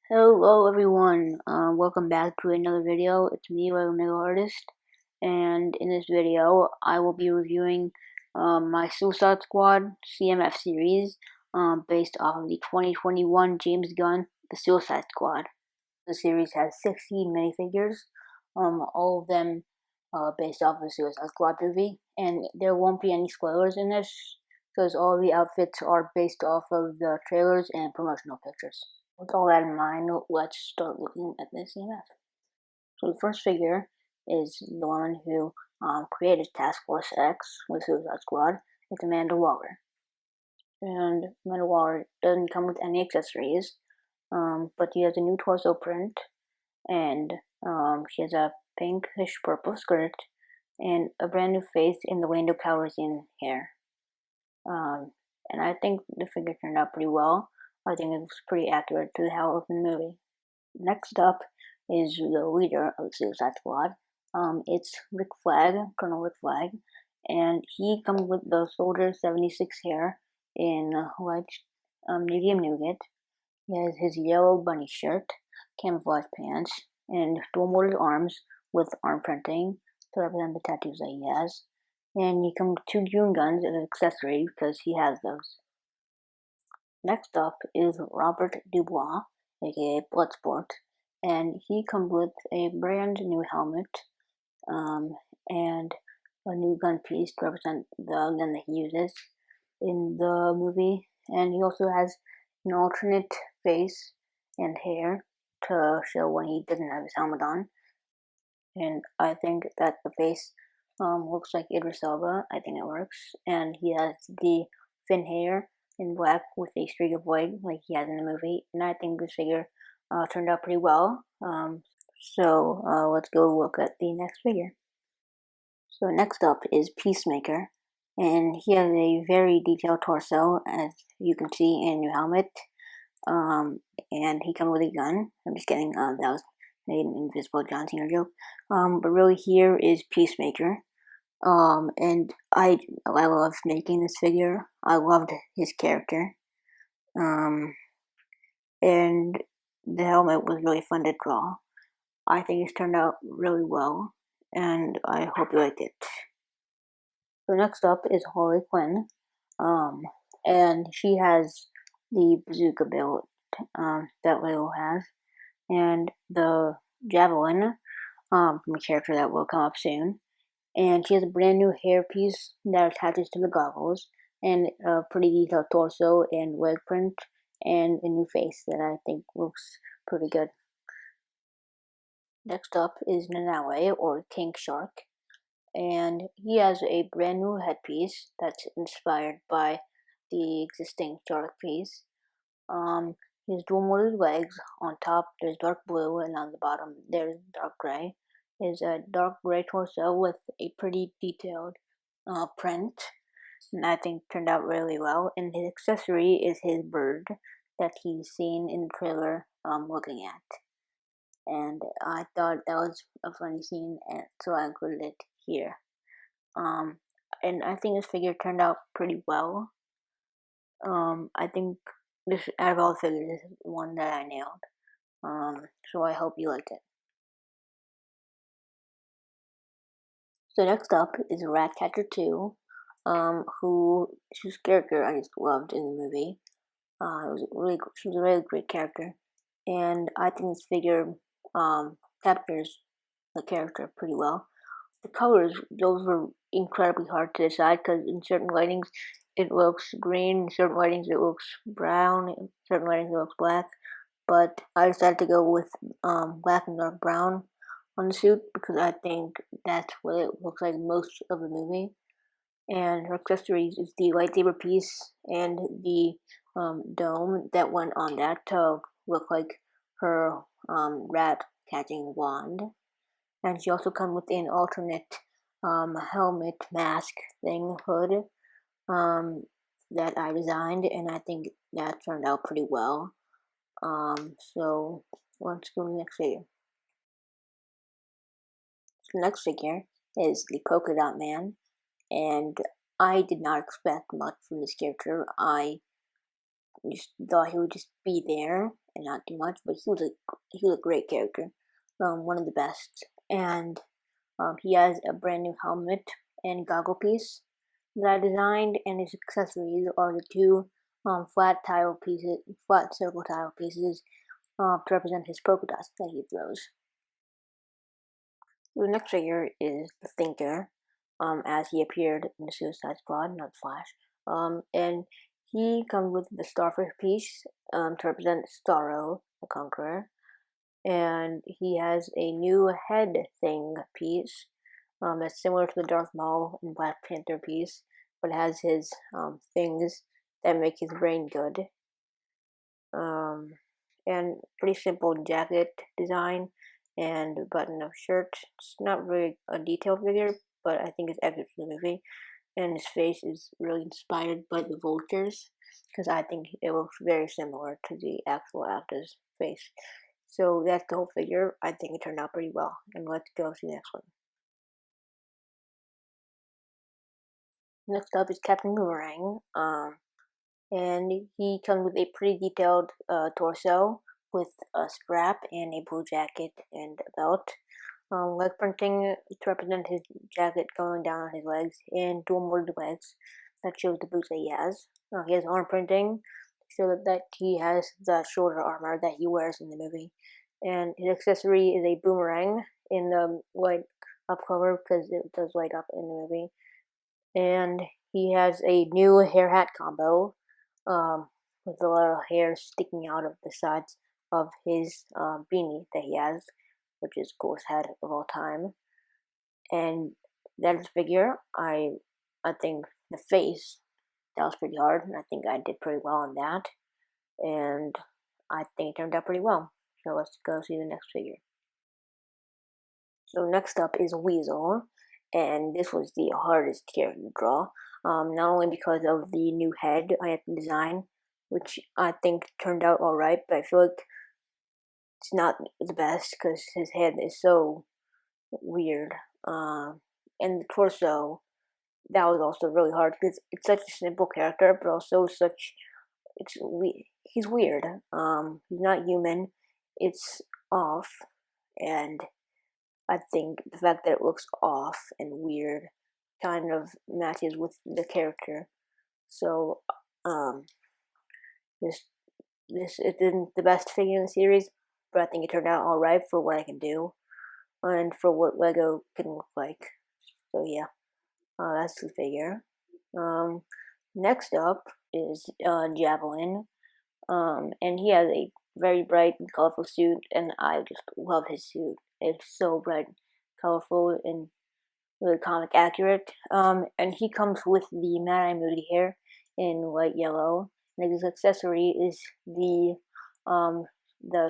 Hello everyone, welcome back to another video. It's me, Lego Artist, and in this video I will be reviewing my Suicide Squad CMF series based off of the 2021 James Gunn The Suicide Squad. The series has 60 minifigures, all of them based off of the Suicide Squad movie, and there won't be any spoilers in this because all the outfits are based off of the trailers and promotional pictures. With all that in mind, let's start looking at the CMF. So the first figure is the woman who created Task Force X with Suicide Squad. It's Amanda Waller. And Amanda Waller doesn't come with any accessories, but she has a new torso print, and she has a pinkish purple skirt, and a brand new face in the Lando Calrissian hair. And I think the figure turned out pretty well. I think it looks pretty accurate to how it looked in the movie. Next up is the leader of the Suicide Squad. It's Rick Flag, Colonel Rick Flag, and he comes with the Soldier 76 hair in light medium nougat. He has his yellow bunny shirt, camouflage pants, and dual molded arms with arm printing to represent the tattoos that he has. And he comes with 2 June guns as an accessory because he has those. Next up is Robert Dubois, aka Bloodsport, and he comes with a brand new helmet and a new gun piece to represent the gun that he uses in the movie. And he also has an alternate face and hair to show when he doesn't have his helmet on. And I think that the face looks like Idris Elba. I think it works. And he has the thin hair in black with a streak of white like he has in the movie. And I think this figure turned out pretty well. So let's go look at the next figure. So next up is Peacemaker. And he has a very detailed torso, as you can see in your helmet. And he comes with a gun. I'm just kidding. That was an Invisible John Cena joke. But really here is Peacemaker. And I loved making this figure. I loved his character. And the helmet was really fun to draw. I think it's turned out really well, and I hope you liked it. So next up is Harley Quinn. And she has the bazooka belt that Lego has, and the javelin from a character that will come up soon. And she has a brand new hairpiece that attaches to the goggles, and a pretty detailed torso and leg print, and a new face that I think looks pretty good. Next up is Nanaue, or King Shark, and he has a brand new headpiece that's inspired by the existing shark piece. His dual molded legs. On top there's dark blue, and on the bottom there's dark gray. Is a dark gray torso with a pretty detailed print, and I think turned out really well. And his accessory is his bird that he's seen in the trailer looking at. And I thought that was a funny scene, and so I included it here. And I think this figure turned out pretty well. I think this, out of all the figures, this is the one that I nailed. So I hope you liked it. So next up is Ratcatcher 2, whose character I just loved in the movie. She was a really great character, and I think this figure captures the character pretty well. The colors, those were incredibly hard to decide because in certain lightings it looks green, in certain lightings it looks brown, in certain lightings it looks black. But I decided to go with black and dark brown on the suit because I think that's what it looks like most of the movie. And her accessories is the lightsaber piece and the dome that went on that to look like her rat catching wand. And she also comes with an alternate helmet mask thing hood that I designed, and I think that turned out pretty well. So let's go to the next figure. So the next figure is the Polka Dot Man, and I did not expect much from this character. I just thought he would just be there, and not too much, but he was a great character, one of the best. And he has a brand new helmet and goggle piece that I designed, and his accessories are the two flat circle tile pieces to represent his polka dots that he throws. The next figure is the Thinker, as he appeared in the Suicide Squad, not Flash. And he comes with the Starfish piece to represent Starro, the Conqueror. And he has a new head thing piece that's similar to the Darth Maul and Black Panther piece, but has his things that make his brain good. And pretty simple jacket design and button-up shirt. It's not really a detailed figure, but I think it's accurate to the movie. And his face is really inspired by the vultures, because I think it looks very similar to the actual actor's face. So that's the whole figure. I think it turned out pretty well. And let's go to the next one. Next up is Captain Boomerang. And he comes with a pretty detailed torso with a strap and a blue jacket and a belt. Leg printing to represent his jacket going down on his legs, and dual molded legs that shows the boots that he has. He has arm printing to show that he has the shoulder armor that he wears in the movie. And his accessory is a boomerang in the light up cover, because it does light up in the movie. And he has a new hair hat combo with a lot of hair sticking out of the sides of his beanie that he has, which is the coolest hat of all time. And that is figure. I think the face, that was pretty hard, and I think I did pretty well on that. And I think it turned out pretty well. So let's go see the next figure. So next up is Weasel, and this was the hardest character to draw. Not only because of the new head I had to design, which I think turned out alright, but I feel like it's not the best because his head is so weird. And the torso, that was also really hard because it's such a simple character, but also he's weird. He's not human. It's off, and I think the fact that it looks off and weird kind of matches with the character. So, this isn't the best figure in the series, but I think it turned out alright for what I can do and for what Lego can look like. So yeah, that's the figure. Next up is Javelin, and he has a very bright and colorful suit, and I just love his suit. It's so bright, colorful, and really comic accurate. And he comes with the Mad Eye Moody hair in light yellow. And his accessory is the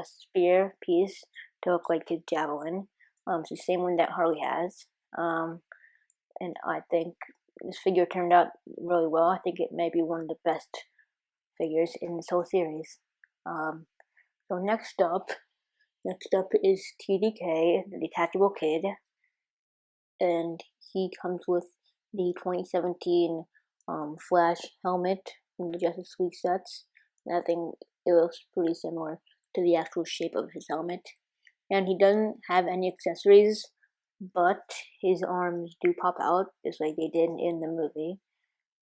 spear piece to look like his javelin. It's the same one that Harley has. And I think this figure turned out really well. I think it may be one of the best figures in this whole series. So next up is TDK, the Detachable Kid, and he comes with the 2017 Flash helmet from the Justice League sets. And I think it looks pretty similar to the actual shape of his helmet. And he doesn't have any accessories, but his arms do pop out, just like they did in the movie.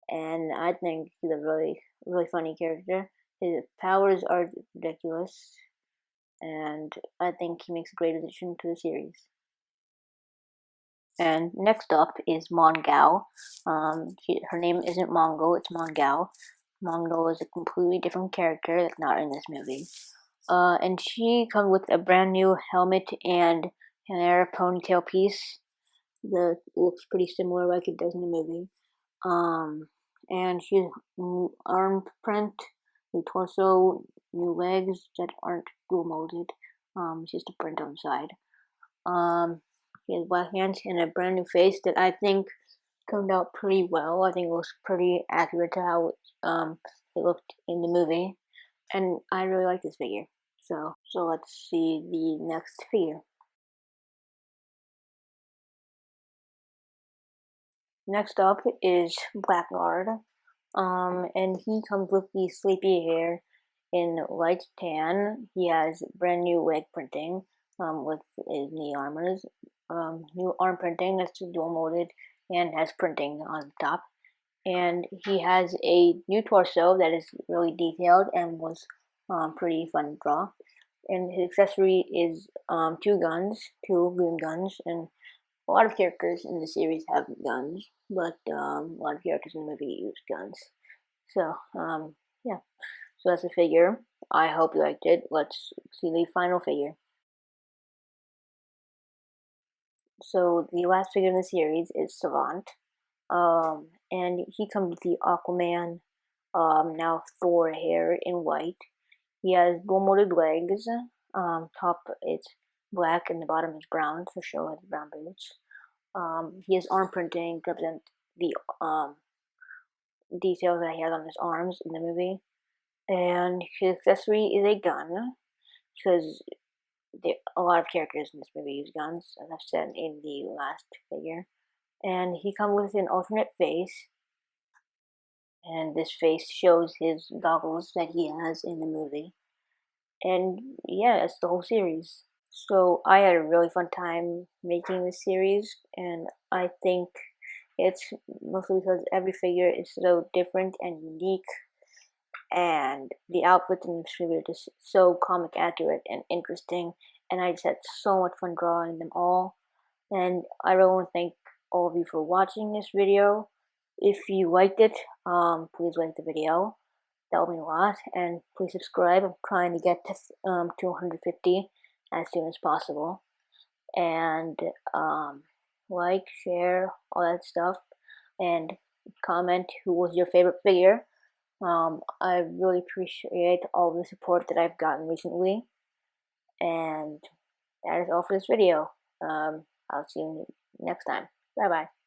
And I think he's a really, really funny character. His powers are ridiculous, and I think he makes a great addition to the series. And next up is Mongao. Her name isn't Mongo, it's Mongao. Mongo is a completely different character that's not in this movie. And she comes with a brand new helmet and an hair ponytail piece that looks pretty similar like it does in the movie. And she's new arm print, new torso, new legs that aren't dual molded. It's just a print on the side. She has black hands and a brand new face that I think turned out pretty well. I think it looks pretty accurate to how it looked in the movie, and I really like this figure. So let's see the next figure. Next up is Blackguard, and he comes with the sleepy hair In light tan, he has brand new leg printing with his knee armors. New arm printing that's dual molded and has printing on the top. And he has a new torso that is really detailed and was pretty fun to draw. And his accessory is two guns, two green guns, and a lot of characters in the series have guns, but a lot of characters in the movie use guns. So, yeah. So that's the figure. I hope you liked it. Let's see the final figure. So the last figure in the series is Savant. And he comes with the Aquaman, now Thor hair in white. He has dual molded legs. Top it's black and the bottom is brown, so show his brown boots. He has arm printing to represent the details that he has on his arms in the movie. And his accessory is a gun, because a lot of characters in this movie use guns, as I've said in the last figure. And he comes with an alternate face, and this face shows his goggles that he has in the movie. And yeah, it's the whole series. So I had a really fun time making this series, and I think it's mostly because every figure is so different and unique, and the outfits in this movie are just so comic accurate and interesting, and I just had so much fun drawing them all. And I really want to thank all of you for watching this video. If you liked it, please like the video. That will mean a lot, and please subscribe. I'm trying to get to 250 as soon as possible. And like, share, all that stuff, and comment who was your favorite figure. I really appreciate all the support that I've gotten recently, and that is all for this video. I'll see you next time. Bye bye.